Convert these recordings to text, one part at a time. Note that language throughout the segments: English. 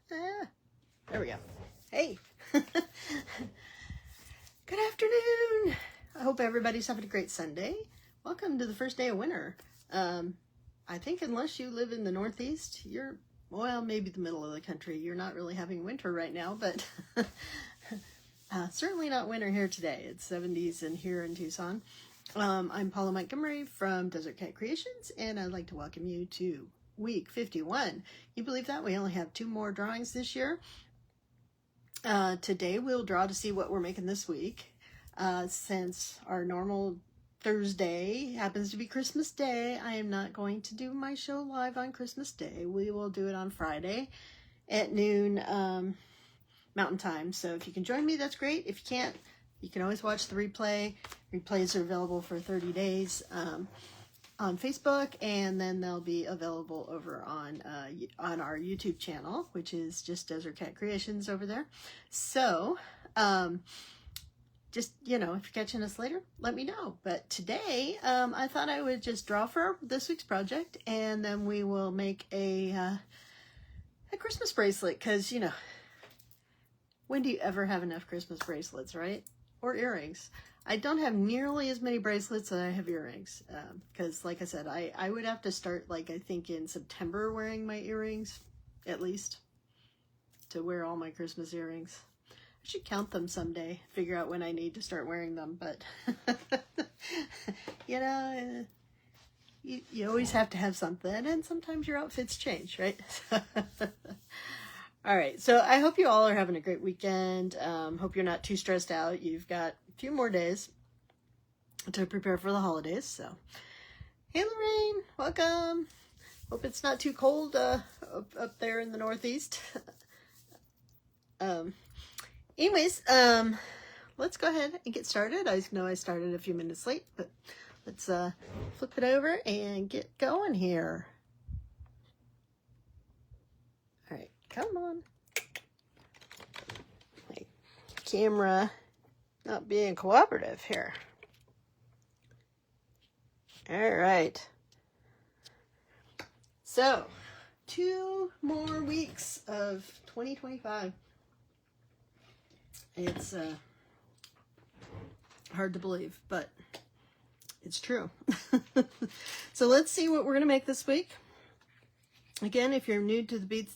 Hello. There we go. Hey. Good afternoon. I hope everybody's having a great Sunday. Welcome to the first day of winter. I think unless you live in the Northeast, you're, well, maybe the middle of the country, you're not really having winter right now, but certainly not winter here today. It's 70s and here in Tucson. I'm Paula Montgomery from Desert Cat Creations, and I'd like to welcome you to week 51. Can you believe that? We only have 2 more drawings this year. Today we'll draw to see what we're making this week. Since our normal Thursday happens to be Christmas Day, I am not going to do my show live on Christmas Day. We will do it on Friday at noon Mountain Time. So if you can join me, that's great. If you can't, you can always watch the replay. Replays are available for 30 days on Facebook, and then they'll be available over on our YouTube channel, which is just Desert Cat Creations over there. So, just, you know, if you're catching us later, let me know. But today, I thought I would just draw for this week's project, and then we will make a Christmas bracelet, because, you know, when do you ever have enough Christmas bracelets, right? Or earrings. I don't have nearly as many bracelets as I have earrings, because, like I said, I would have to start, like, I think in September wearing my earrings, at least, to wear all my Christmas earrings. I should count them someday, figure out when I need to start wearing them, but, you know, you always have to have something, and sometimes your outfits change, right? All right, so I hope you all are having a great weekend. Hope you're not too stressed out. You've got a few more days to prepare for the holidays. So, hey Lorraine, welcome. Hope it's not too cold up there in the Northeast. Anyways, let's go ahead and get started. I know I started a few minutes late, but let's flip it over and get going here. All right, come on. My camera not being cooperative here. All right. So, 2 more weeks of 2025. It's hard to believe, but it's true. So let's see what we're going to make this week. Again, if you're new to the Bead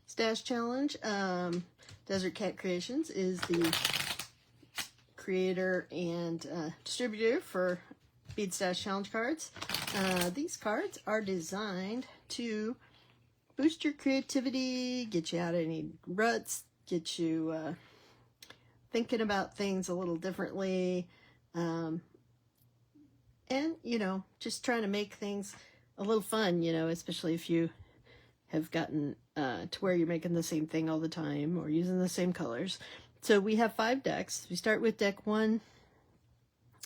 Stash Challenge, Desert Cat Creations is the creator and distributor for Bead Stash Challenge cards. These cards are designed to boost your creativity, get you out of any ruts, get you thinking about things a little differently, and, you know, just trying to make things a little fun, you know, especially if you have gotten to where you're making the same thing all the time or using the same colors. So we have 5 decks. We start with deck 1.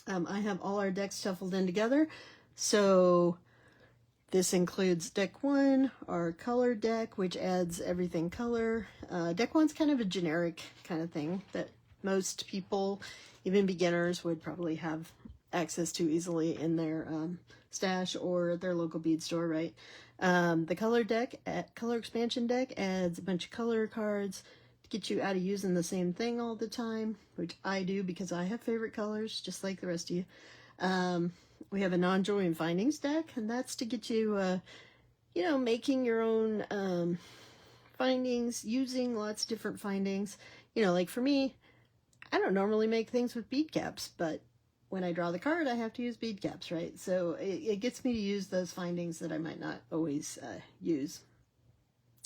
I have all our decks shuffled in together. So this includes deck 1, our color deck, which adds everything color. Deck 1's kind of a generic kind of thing that most people, even beginners, would probably have access to easily in their stash or their local bead store, right? The color deck, color expansion deck, adds a bunch of color cards to get you out of using the same thing all the time, which I do because I have favorite colors, just like the rest of you. We have a non-joy and findings deck, and that's to get you, you know, making your own findings, using lots of different findings. You know, like for me, I don't normally make things with bead caps, but when I draw the card, I have to use bead caps, right? So it gets me to use those findings that I might not always use.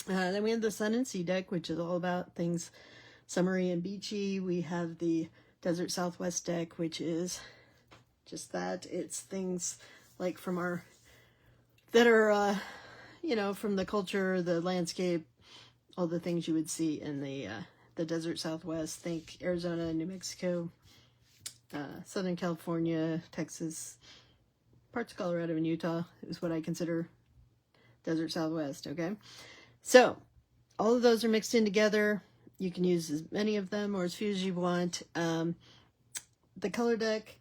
Then we have the Sun and Sea deck, which is all about things summery and beachy. We have the Desert Southwest deck, which is just that. It's things like from our, that are, you know, from the culture, the landscape, all the things you would see in the Desert Southwest. Think Arizona, New Mexico, Southern California, Texas, parts of Colorado and Utah is what I consider Desert Southwest, okay? So, all of those are mixed in together. You can use as many of them or as few as you want. The color deck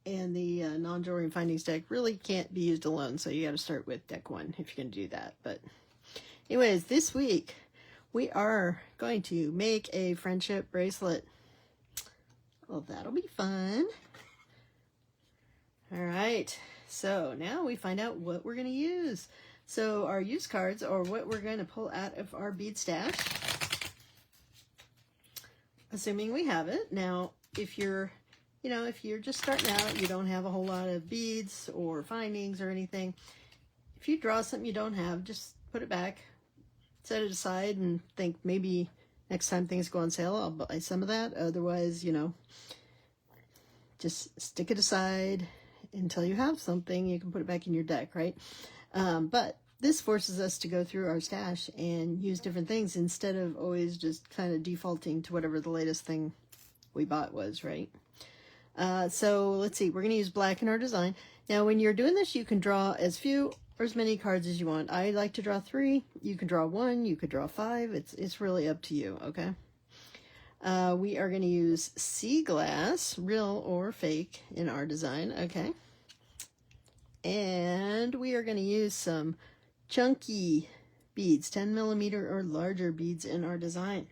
and the non-jewelry and findings deck really can't be used alone, so you got to start with deck 1 if you're going to do that. But anyways, this week we are going to make a friendship bracelet. Well, that'll be fun. All right, so now we find out what we're going to use. So our use cards are what we're going to pull out of our bead stash, assuming we have it. Now, if you're just starting out, you don't have a whole lot of beads or findings or anything. If you draw something you don't have, just put it back, set it aside, and think maybe next time things go on sale, I'll buy some of that. Otherwise, just stick it aside until you have something. You can put it back in your deck, right? But this forces us to go through our stash and use different things instead of always just kind of defaulting to whatever the latest thing we bought was, right? So let's see, we're going to use black in our design. Now, when you're doing this, you can draw as few or as many cards as you want. I like to draw 3. You can draw 1. You could draw 5. It's really up to you, okay? We are going to use sea glass, real or fake, in our design, okay? And we are going to use some chunky beads, 10 millimeter or larger beads in our design.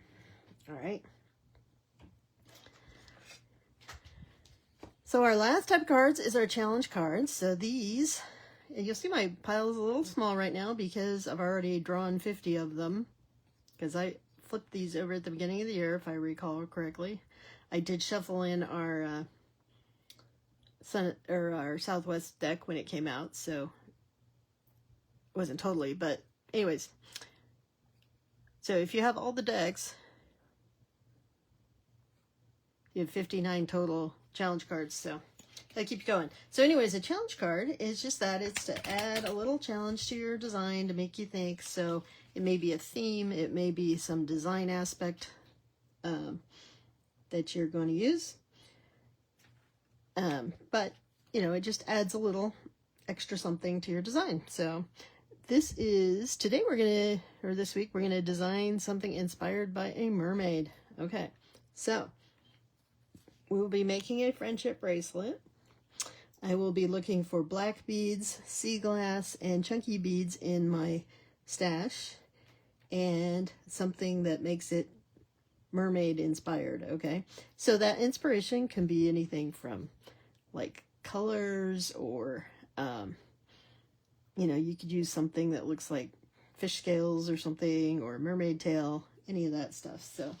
All right. So our last type of cards is our challenge cards. So these, and you'll see my pile is a little small right now because I've already drawn 50 of them, because I flipped these over at the beginning of the year, if I recall correctly. I did shuffle in our our Southwest deck when it came out, so it wasn't totally, but anyways. So if you have all the decks, you have 59 total challenge cards, so that keeps going. So anyways, a challenge card is just that. It's to add a little challenge to your design to make you think. So it may be a theme, it may be some design aspect that you're going to use. But, it just adds a little extra something to your design. So this week we're going to design something inspired by a mermaid. Okay, so we will be making a friendship bracelet. I will be looking for black beads, sea glass, and chunky beads in my stash, and something that makes it mermaid inspired, okay? So that inspiration can be anything from like colors, or you could use something that looks like fish scales or something, or mermaid tail, any of that stuff. So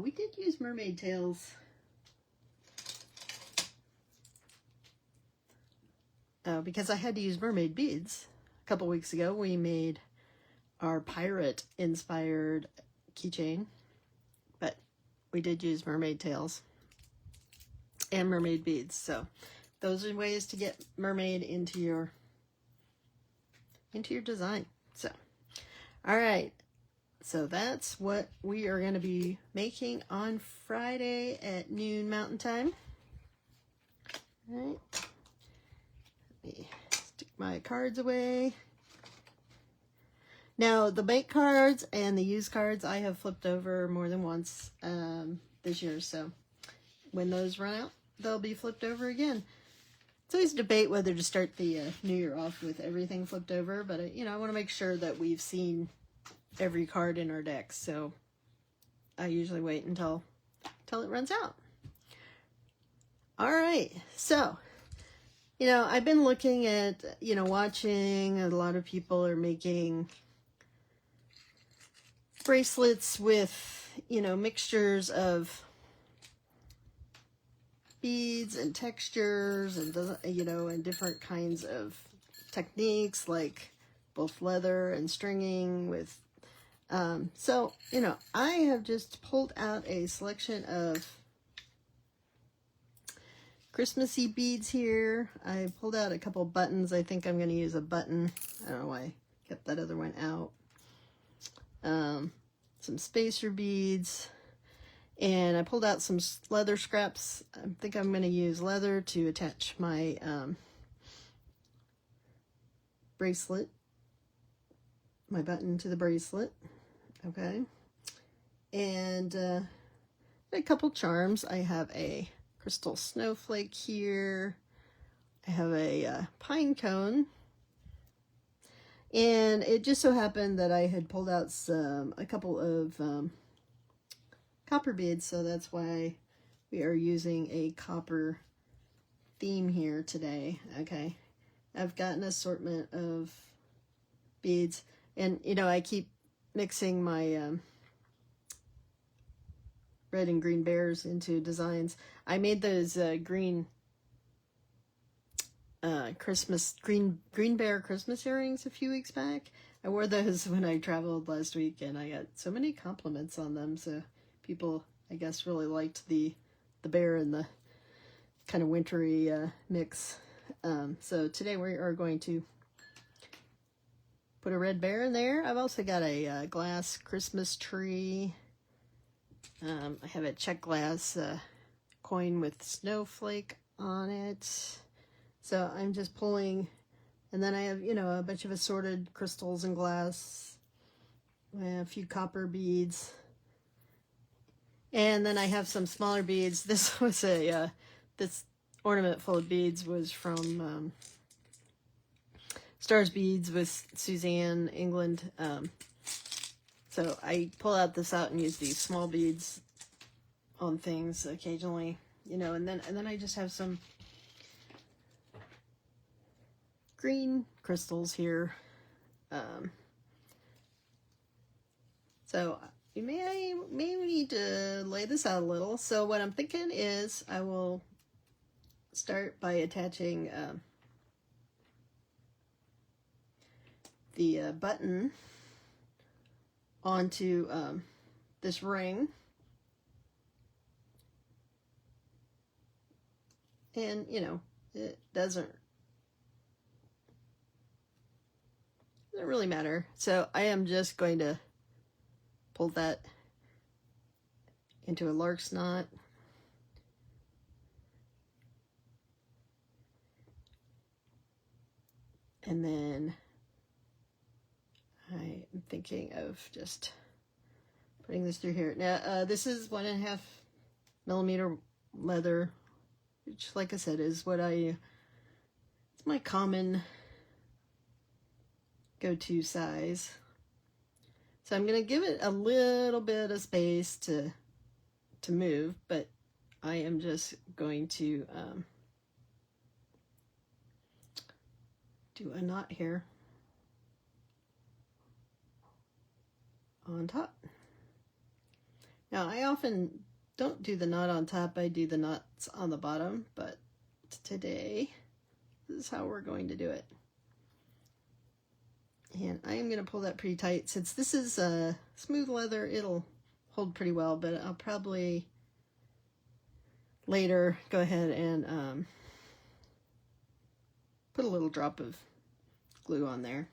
we did use mermaid tails because I had to use mermaid beads. A couple weeks ago we made our pirate inspired keychain, but we did use mermaid tails and mermaid beads. So those are ways to get mermaid into your design. So all right, so that's what we are going to be making on Friday at noon Mountain Time. All right, let me stick my cards away. Now, the bank cards and the used cards I have flipped over more than once this year, so when those run out, they'll be flipped over again. It's always a debate whether to start the new year off with everything flipped over, but I want to make sure that we've seen every card in our deck, so I usually wait until it runs out. All right, so I've been looking at watching, a lot of people are making bracelets with mixtures of beads and textures and and different kinds of techniques, like both leather and stringing with so I have just pulled out a selection of Christmassy beads here. I pulled out a couple buttons. I think I'm going to use a button. I don't know why I kept that other one out. Some spacer beads, and I pulled out some leather scraps. I think I'm going to use leather to attach my bracelet, my button to the bracelet. Okay, and a couple charms. I have a crystal snowflake here. I have a pine cone. And it just so happened that I had pulled out a couple of copper beads, so that's why we are using a copper theme here today. Okay, I've got an assortment of beads, and you know, I keep mixing my red and green bears into designs. I made those green bear Christmas earrings a few weeks back. I wore those when I traveled last week, and I got so many compliments on them. So people, I guess, really liked the bear and the kind of wintry mix. So today we are going to put a red bear in there. I've also got a glass Christmas tree. I have a check glass coin with snowflake on it. So I'm just pulling, and then I have, you know, a bunch of assorted crystals and glass, a few copper beads, and then I have some smaller beads. This was this ornament full of beads was from Stars Beads with Suzanne, England. So I pull out and use these small beads on things occasionally, you know, and then I just have some green crystals here. So you may need to lay this out a little. So what I'm thinking is I will start by attaching the button onto this ring. And, you know, it doesn't really matter. So I am just going to pull that into a lark's knot. And then I am thinking of just putting this through here. Now, this is 1.5 millimeter leather, which, like I said, is what it's my common go-to size. So I'm going to give it a little bit of space to move, but I am just going to do a knot here on top. Now, I often don't do the knot on top, I do the knots on the bottom, but today, this is how we're going to do it. And I am going to pull that pretty tight. Since this is smooth leather, it'll hold pretty well, but I'll probably later go ahead and put a little drop of glue on there.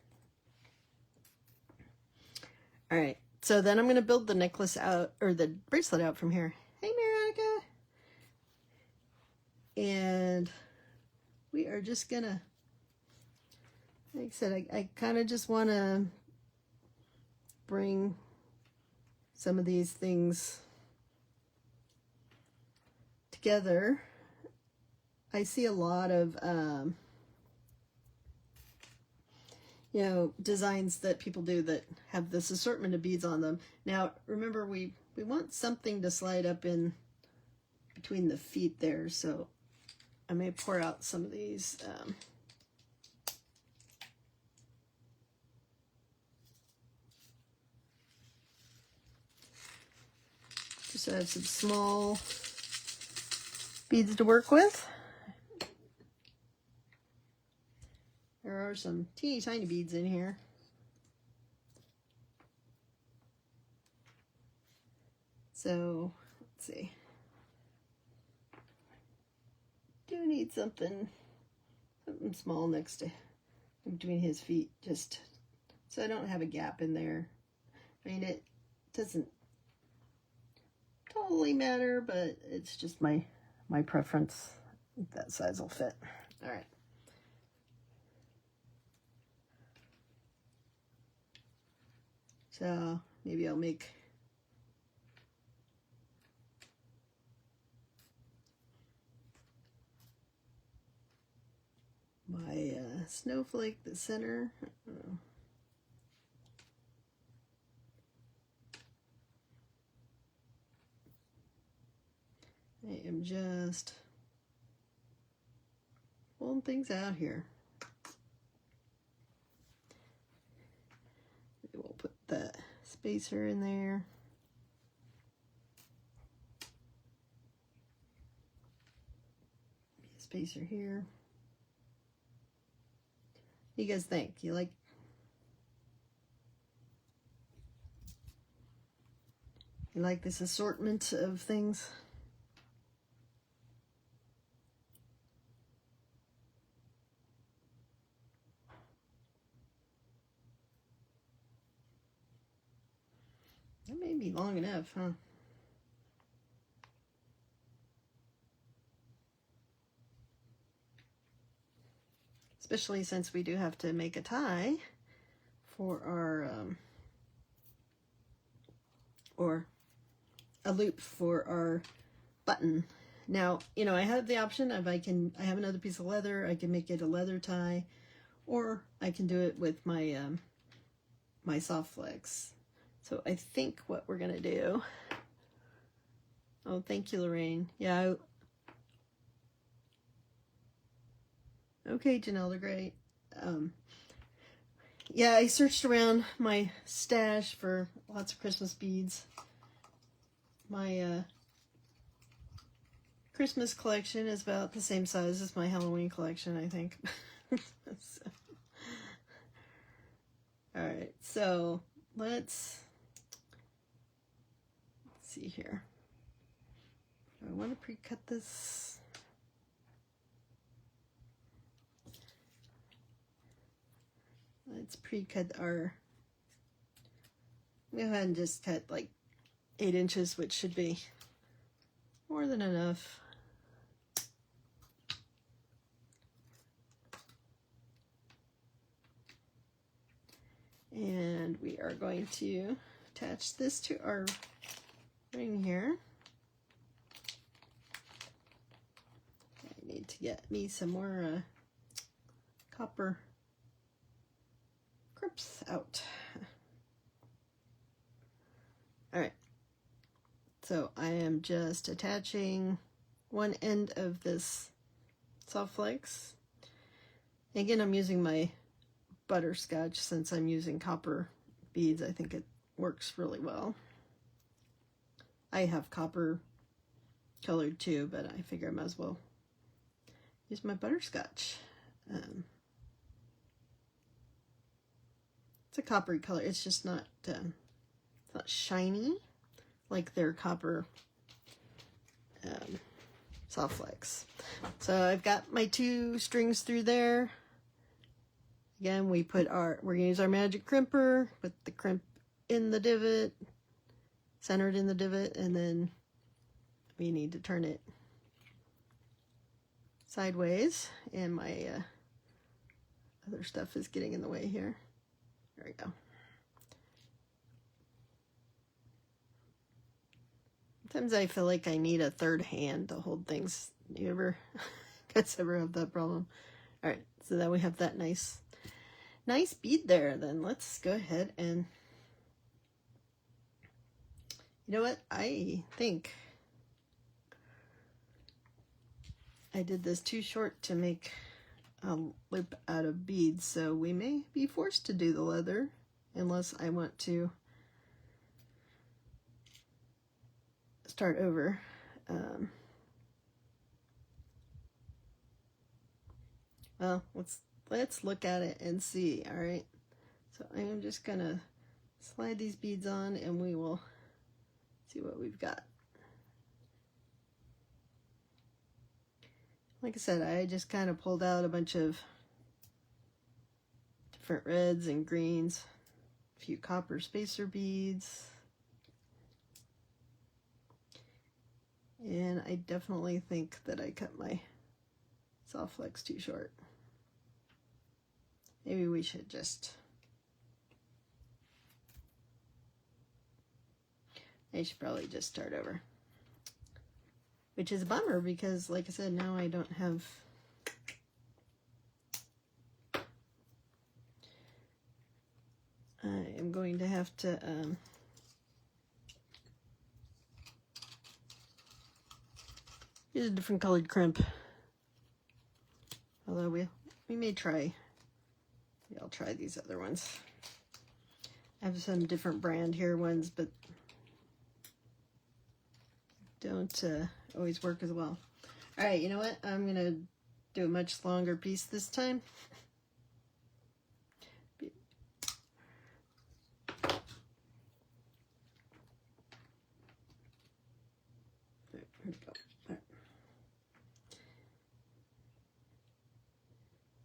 All right, so then I'm going to build the necklace out, or the bracelet out from here. Hey, Veronica! And we are just going to, like I said, I kind of just want to bring some of these things together. I see a lot of, you know, designs that people do that have this assortment of beads on them. Now, remember, we want something to slide up in between the feet there, so I may pour out some of these. Just have some small beads to work with. There are some teeny tiny beads in here. So, let's see. Do need something small next to, between his feet, just so I don't have a gap in there. I mean, it doesn't totally matter, but it's just my preference. I think that size will fit. All right. So maybe I'll make snowflake, the center. I am just pulling things out here. We'll put that spacer in there. Spacer here. What do you guys think? You like this assortment of things? That may be long enough, huh? Especially since we do have to make a tie for our, or a loop for our button. Now, you know, I have the option of I have another piece of leather, I can make it a leather tie, or I can do it with my, my soft flex. So I think what we're gonna do, oh, thank you, Lorraine. Yeah, okay, Janelle, they're great. Yeah, I searched around my stash for lots of Christmas beads. My Christmas collection is about the same size as my Halloween collection, I think. So, alright, so let's see here. Do I want to pre-cut this? Let's pre-cut our, go ahead and just cut like 8 inches, which should be more than enough. And we are going to attach this to our ring here. I need to get me some more copper crimps out. Alright, so I am just attaching one end of this soft flex. Again, I'm using my butterscotch since I'm using copper beads. I think it works really well. I have copper colored too, but I figure I might as well use my butterscotch. It's a coppery color. It's just not it's not shiny like their copper soft flex. So I've got my 2 strings through there. Again, we're gonna use our magic crimper, put the crimp in the divot, centered in the divot, and then we need to turn it sideways, and my other stuff is getting in the way here. There we go. Sometimes I feel like I need a third hand to hold things. You guys ever have that problem? All right, so then we have that nice bead there. Then let's go ahead and, you know what? I think I did this too short to make a loop out of beads, so we may be forced to do the leather unless I want to start over. Well, let's look at it and see. All right, so I am just gonna slide these beads on and we will see what we've got. Like I said, I just kind of pulled out a bunch of different reds and greens, a few copper spacer beads, and I definitely think that I cut my soft flex too short. Maybe we should just, I should probably just start over. Which is a bummer because, like I said, now I don't have I am going to have to use a different colored crimp. Although we may try. Yeah, I'll try these other ones. I have some different brand here ones, but don't always work as well. All right, you know what? I'm gonna do a much longer piece this time. Here we go. All right.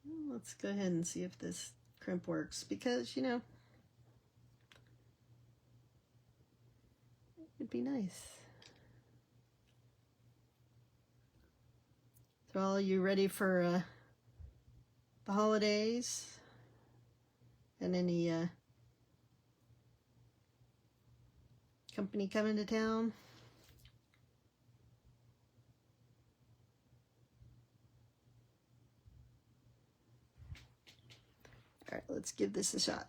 Well, let's go ahead and see if this crimp works, because you know it'd be nice. So, all you ready for the holidays and any company coming to town? All right, let's give this a shot.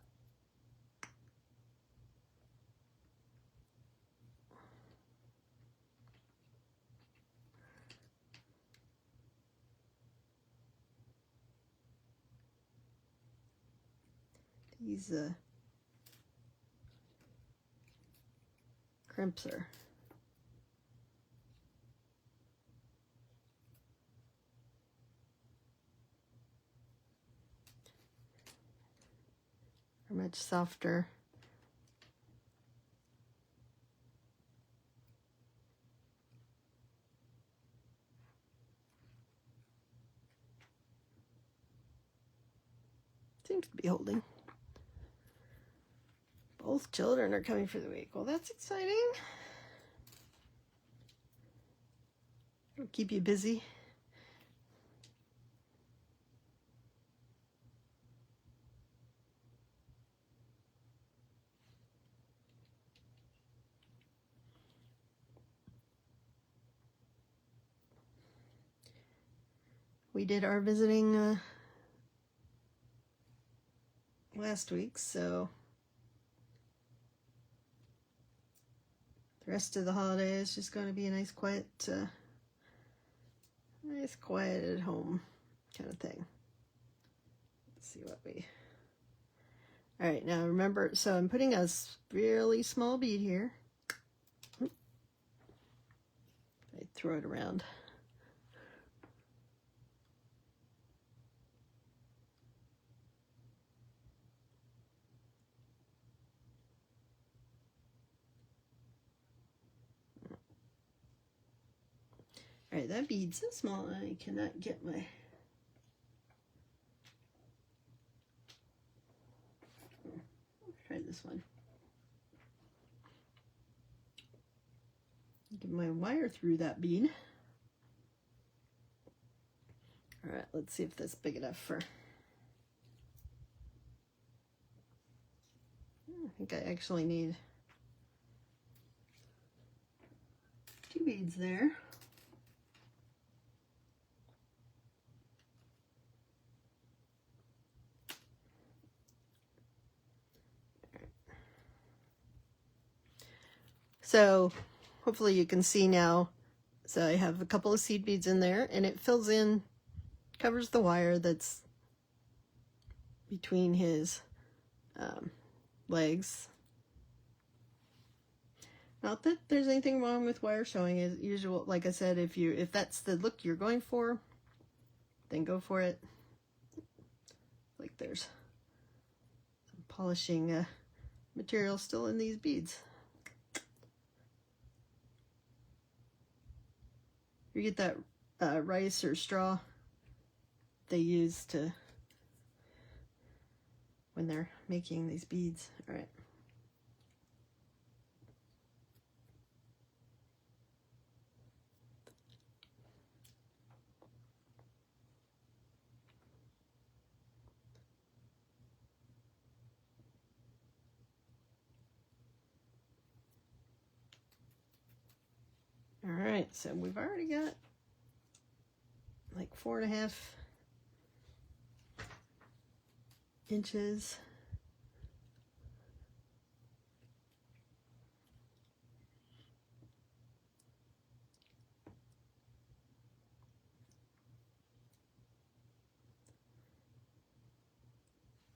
These crimps are much softer. Seems to be holding. Both children are coming for the week. Well, that's exciting. It'll keep you busy. We did our visiting last week, so the rest of the holiday is just going to be a nice quiet at home kind of thing. Let's see what we... All right, now remember, so I'm putting a really small bead here. I throw it around. All right, that bead's so small I cannot get my... Let's try this one. Get my wire through that bead. All right, let's see if that's big enough for... I think I actually need 2 beads there. So hopefully you can see now. So I have a couple of seed beads in there, and it fills in, covers the wire that's between his legs. Not that there's anything wrong with wire showing. As usual, like I said, if that's the look you're going for, then go for it. Like there's some polishing material still in these beads. You get that rice or straw they use to when they're making these beads. All right. All right, so we've already got like 4.5 inches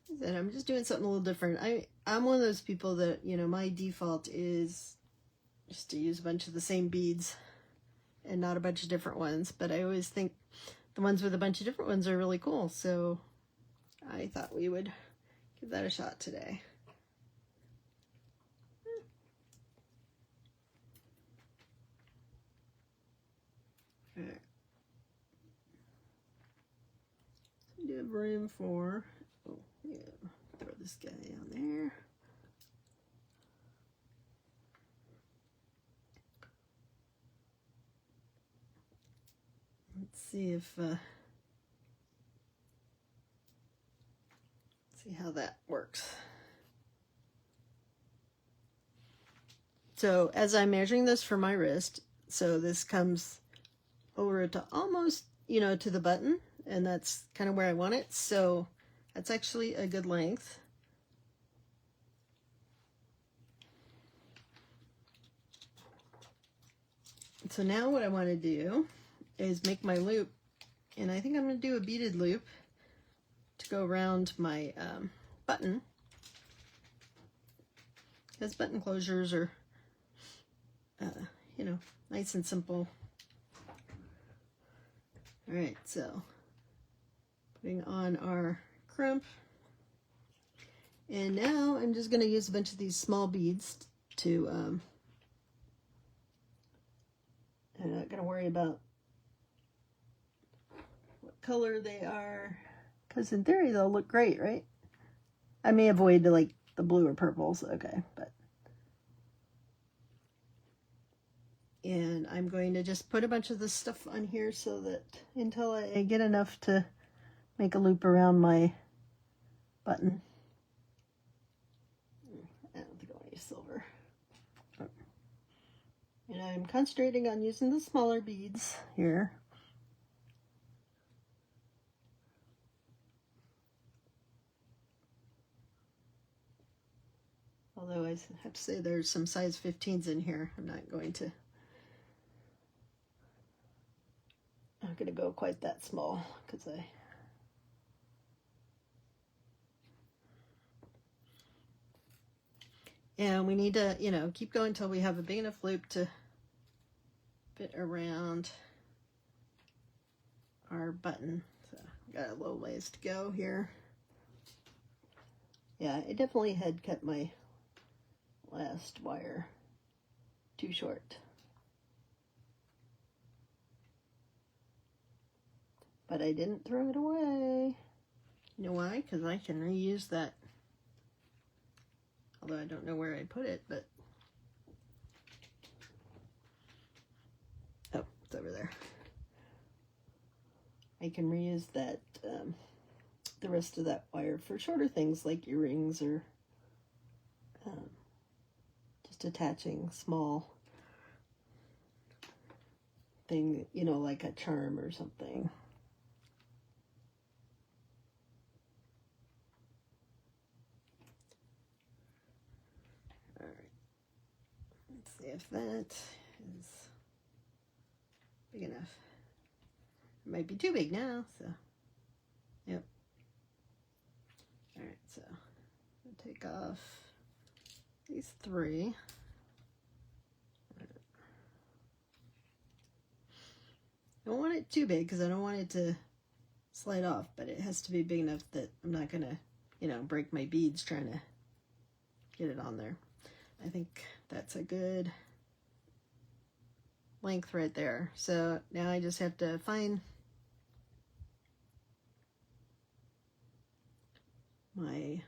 And I'm just doing something a little different. I'm one of those people that, you know, my default is just to use a bunch of the same beads and not a bunch of different ones. But I always think the ones with a bunch of different ones are really cool. So I thought we would give that a shot today. All right. We do have room for, oh yeah, throw this guy on there. Let's see if, see how that works. So as I'm measuring this for my wrist, so this comes over to almost, you know, to the button, and that's kind of where I want it. So that's actually a good length. So now what I want to do is make my loop, and I think I'm going to do a beaded loop to go around my button, because button closures are, you know, nice and simple. All right, so putting on our crimp, and now I'm just going to use a bunch of these small beads to, I'm not going to worry about what color they are, because in theory they'll look great, right? I may avoid like the blue or purples, okay, but. And I'm going to just put a bunch of this stuff on here so that until I get enough to make a loop around my button. I don't think I want to use silver. And I'm concentrating on using the smaller beads here. Although I have to say there's some size 15s in here. I'm not going to go quite that small because and we need to, you know, keep going until we have a big enough loop to fit around our button. So got a little ways to go here. Yeah, I definitely had cut my last wire too short. But I didn't throw it away. You know why? Because I can reuse that. Although I don't know where I put it, but... oh, it's over there. I can reuse that, the rest of that wire for shorter things like earrings or just attaching small thing, you know, like a charm or something. See if that is big enough. It might be too big now, so yep. All right, so I'll take off these three. I don't want it too big because I don't want it to slide off, but it has to be big enough that I'm not gonna, you know, break my beads trying to get it on there. I think that's a good length right there. So now I just have to find my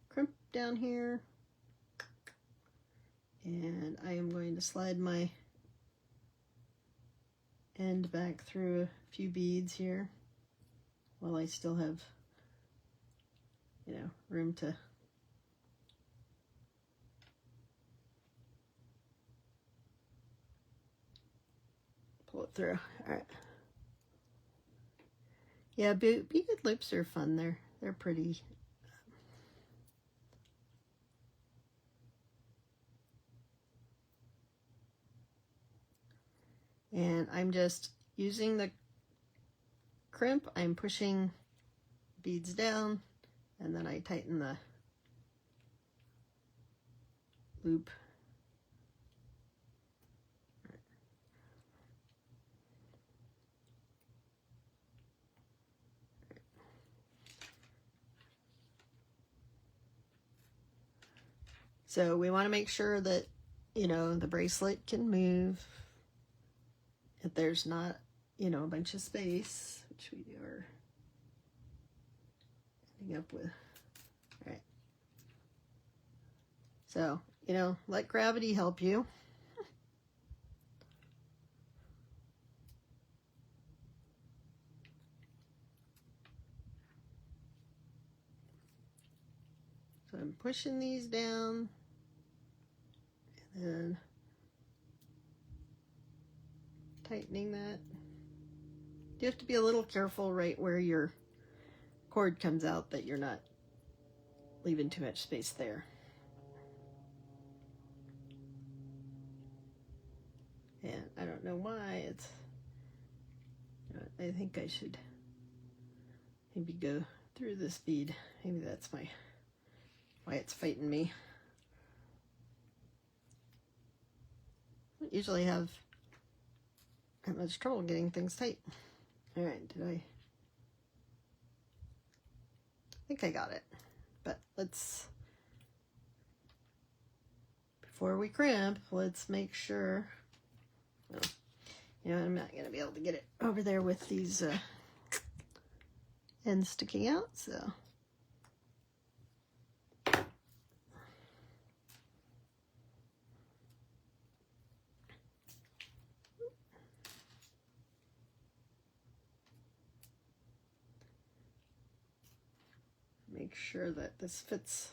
crimp down here, and I am going to slide my end back through a few beads here while I still have, you know, room to pull it through. All right. Yeah, beaded loops are fun. They're pretty. And I'm just using the crimp. I'm pushing beads down and then I tighten the loop. So we want to make sure that, you know, the bracelet can move. If there's not, you know, a bunch of space, which we are ending up with. All right. So, you know, let gravity help you. So I'm pushing these down, and then tightening that. You have to be a little careful right where your cord comes out, that you're not leaving too much space there. And I don't know why it's, I think I should maybe go through this bead. Maybe that's why it's fighting me. I don't usually have that much trouble getting things tight. All right, I think I got it. But let's, before we crimp, let's make sure. Well, you know, I'm not going to be able to get it over there with these ends sticking out, so. Make sure that this fits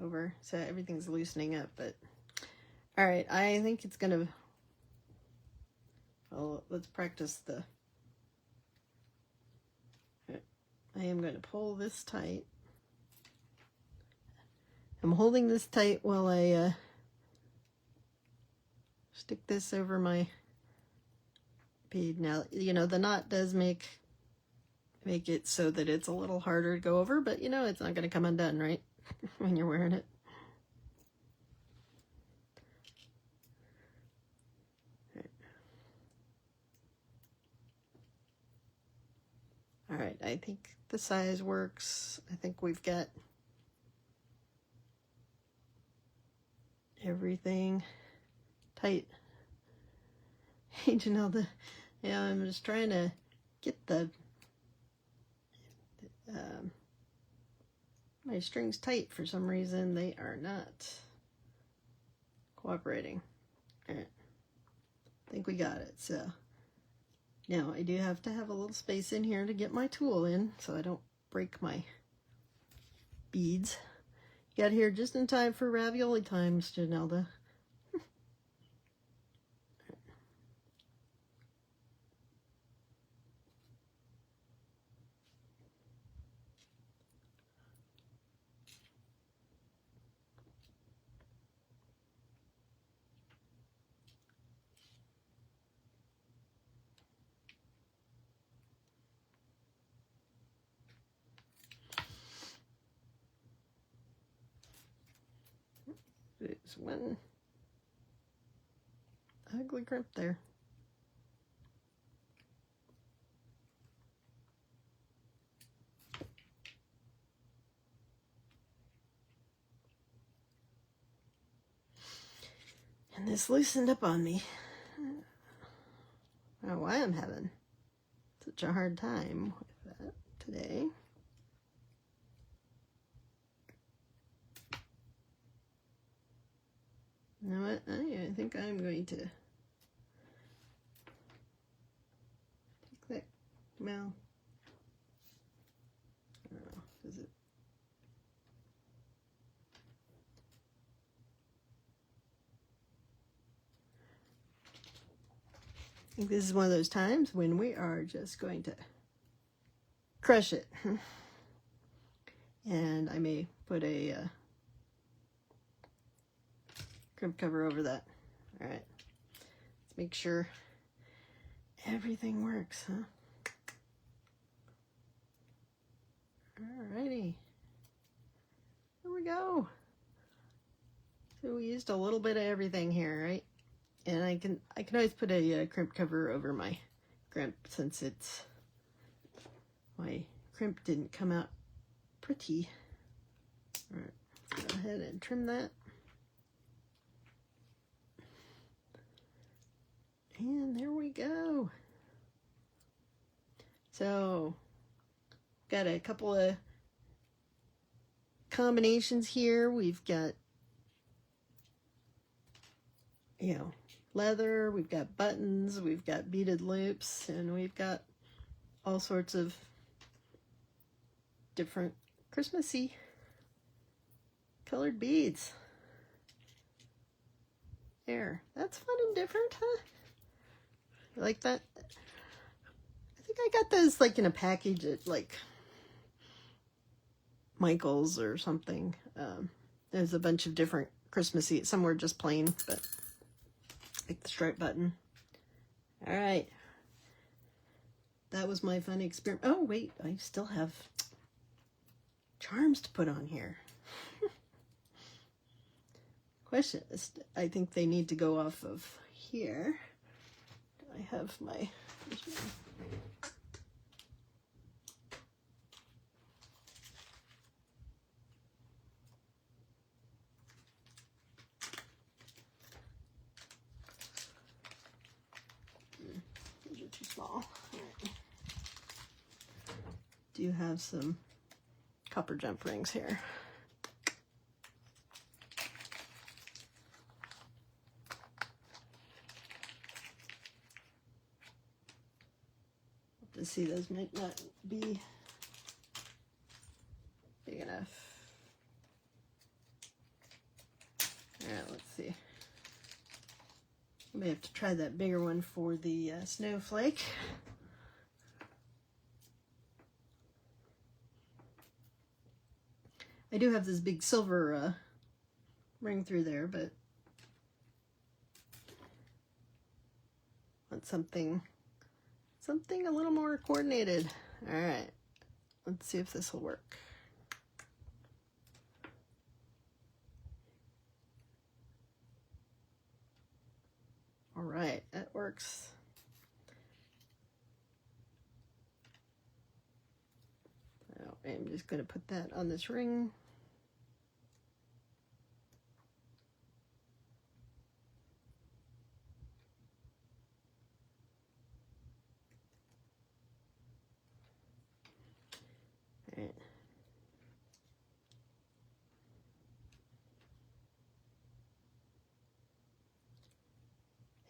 over, so everything's loosening up, but all right, I think it's gonna, well, let's practice the, I am going to pull this tight. I'm holding this tight while I stick this over my bead. Now, you know, the knot does make it so that it's a little harder to go over, but you know, it's not going to come undone, right? When you're wearing it. All right, I think the size works. I think we've got everything tight. Hey, Janelle, yeah, I'm just trying to get the my strings tight. For some reason, they are not cooperating. All right, I think we got it. So now I do have to have a little space in here to get my tool in, so I don't break my beads. Got here just in time for ravioli times, Janelda. There's one ugly crimp there. And this loosened up on me. I don't know why I'm having such a hard time with that today. You know what? I think I'm going to take that. Well, I don't know. Does it? I think this is one of those times when we are just going to crush it. And I may put a crimp cover over that. All right, let's make sure everything works, huh? we used a little bit of everything here, right? And I can always put a crimp cover over my crimp since my crimp didn't come out pretty. All right, let's go ahead and trim that. And there we go. So, got a couple of combinations here. We've got, you know, leather, we've got buttons, we've got beaded loops, and we've got all sorts of different Christmassy colored beads. There, that's fun and different, huh? You like that? I think I got those like in a package at like Michael's or something. There's a bunch of different Christmassy, some were just plain, but like the stripe button. All right. That was my fun experiment. Oh, wait, I still have charms to put on here. Question is, I think they need to go off of here. I have my... These are too small. Right. Do have some copper jump rings here. To see, those might not be big enough. All right, let's see. I may have to try that bigger one for the snowflake. I do have this big silver ring through there, but want something a little more coordinated. All right, let's see if this will work. All right, that works. So I'm just going to put that on this ring. All right.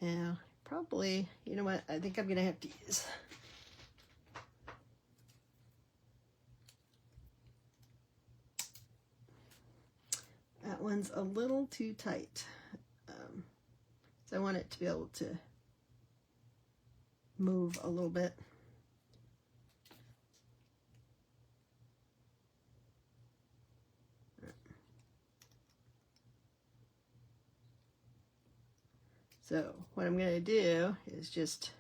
Yeah, probably, you know what, I think I'm going to have to use that one's a little too tight. So I want it to be able to move a little bit. So what I'm going to do is just,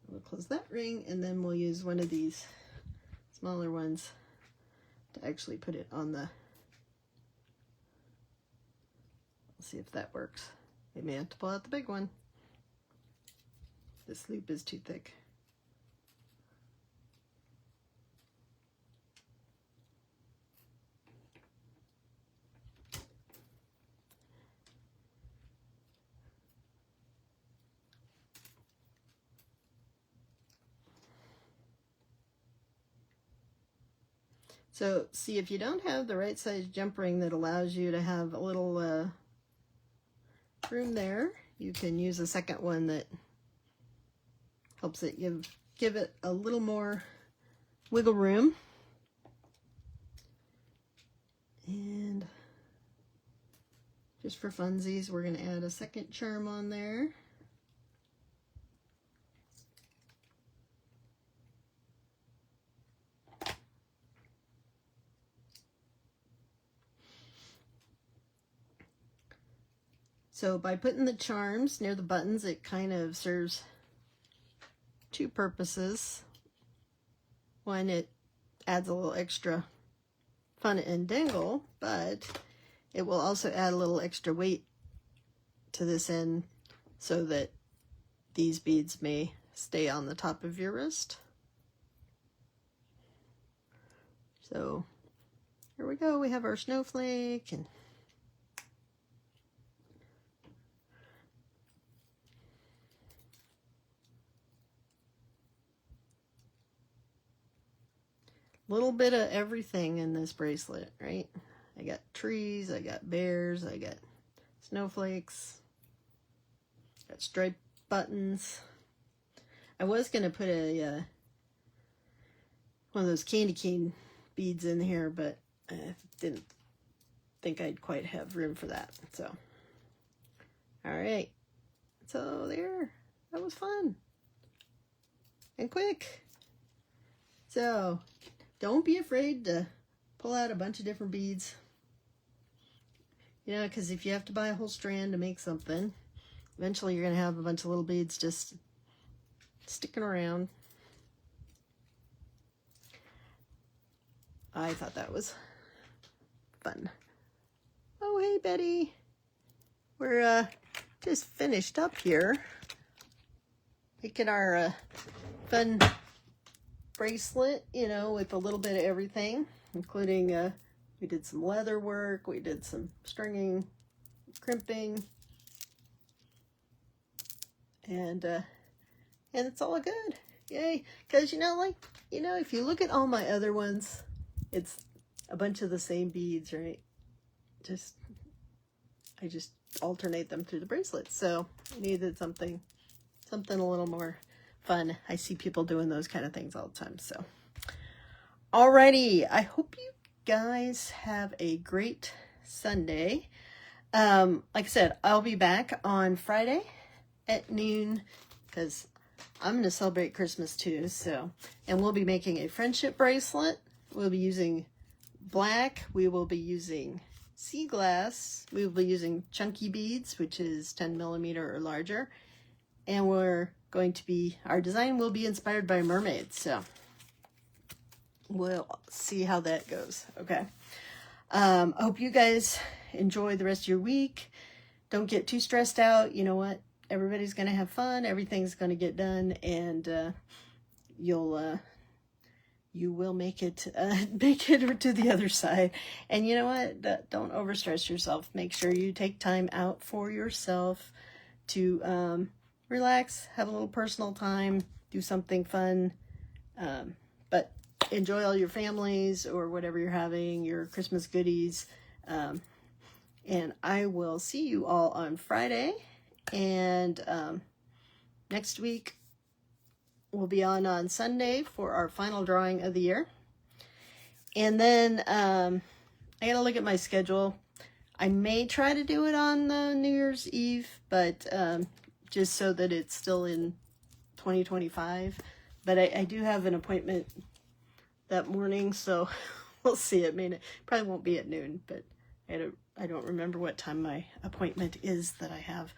we'll close that ring, and then we'll use one of these smaller ones to actually put it on the, let's see if that works. I may have to pull out the big one. This loop is too thick. So see, if you don't have the right size jump ring that allows you to have a little room there, you can use a second one that helps it give it a little more wiggle room. And just for funsies, we're going to add a second charm on there. So by putting the charms near the buttons, it kind of serves two purposes. One, it adds a little extra fun and dangle, but it will also add a little extra weight to this end so that these beads may stay on the top of your wrist. So here we go. We have our snowflake and a little bit of everything in this bracelet, right? I got trees, I got bears, I got snowflakes, got striped buttons. I was going to put a one of those candy cane beads in here, but I didn't think I'd quite have room for that. So, all right. So there, that was fun and quick. So don't be afraid to pull out a bunch of different beads. You know, because if you have to buy a whole strand to make something, eventually you're going to have a bunch of little beads just sticking around. I thought that was fun. Oh, hey, Betty. We're just finished up here making our fun bracelet, you know, with a little bit of everything, including we did some leather work, we did some stringing, crimping, and it's all good. Yay. Because, you know, like, you know, if you look at all my other ones, it's a bunch of the same beads, right? I just alternate them through the bracelet. So I needed something a little more fun. I see people doing those kind of things all the time. So, alrighty. I hope you guys have a great Sunday. Like I said, I'll be back on Friday at noon because I'm going to celebrate Christmas too. So, and we'll be making a friendship bracelet. We'll be using black. We will be using sea glass. We will be using chunky beads, which is 10 millimeter or larger. And our design will be inspired by mermaids. So we'll see how that goes. Okay. I hope you guys enjoy the rest of your week. Don't get too stressed out. You know what? Everybody's going to have fun. Everything's going to get done. And you will make it to the other side. And you know what? Don't overstress yourself. Make sure you take time out for yourself to relax, have a little personal time, do something fun, but enjoy all your families or whatever you're having, your Christmas goodies. And I will see you all on Friday. And next week, we'll be on Sunday for our final drawing of the year. And then I gotta look at my schedule. I may try to do it on New Year's Eve, but just so that it's still in 2025. But I do have an appointment that morning, so we'll see. It probably won't be at noon, but I don't remember what time my appointment is that I have.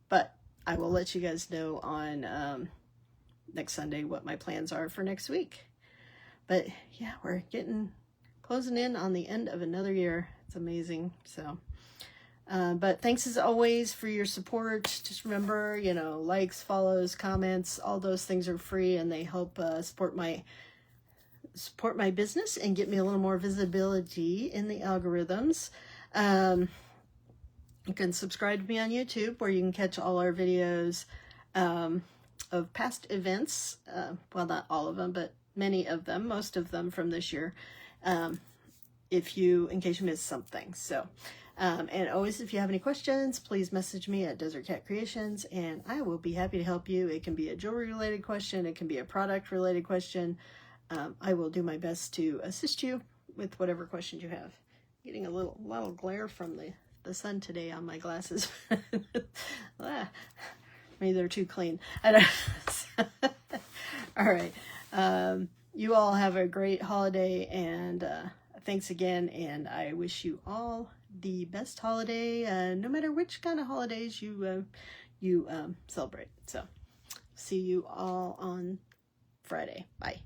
But I will let you guys know on next Sunday what my plans are for next week. But yeah, we're closing in on the end of another year. It's amazing. So, but thanks as always for your support. Just remember, you know, likes, follows, comments, all those things are free and they help support my business and get me a little more visibility in the algorithms. You can subscribe to me on YouTube where you can catch all our videos of past events. Well, not all of them, but many of them, most of them from this year, in case you missed something. So, and always, if you have any questions, please message me at Desert Cat Creations and I will be happy to help you. It can be a jewelry related question. It can be a product related question. I will do my best to assist you with whatever questions you have. Getting a little glare from the sun today on my glasses. Maybe they're too clean. I don't. All right. You all have a great holiday and thanks again. And I wish you all the best holiday, no matter which kind of holidays you celebrate. So see you all on Friday. Bye.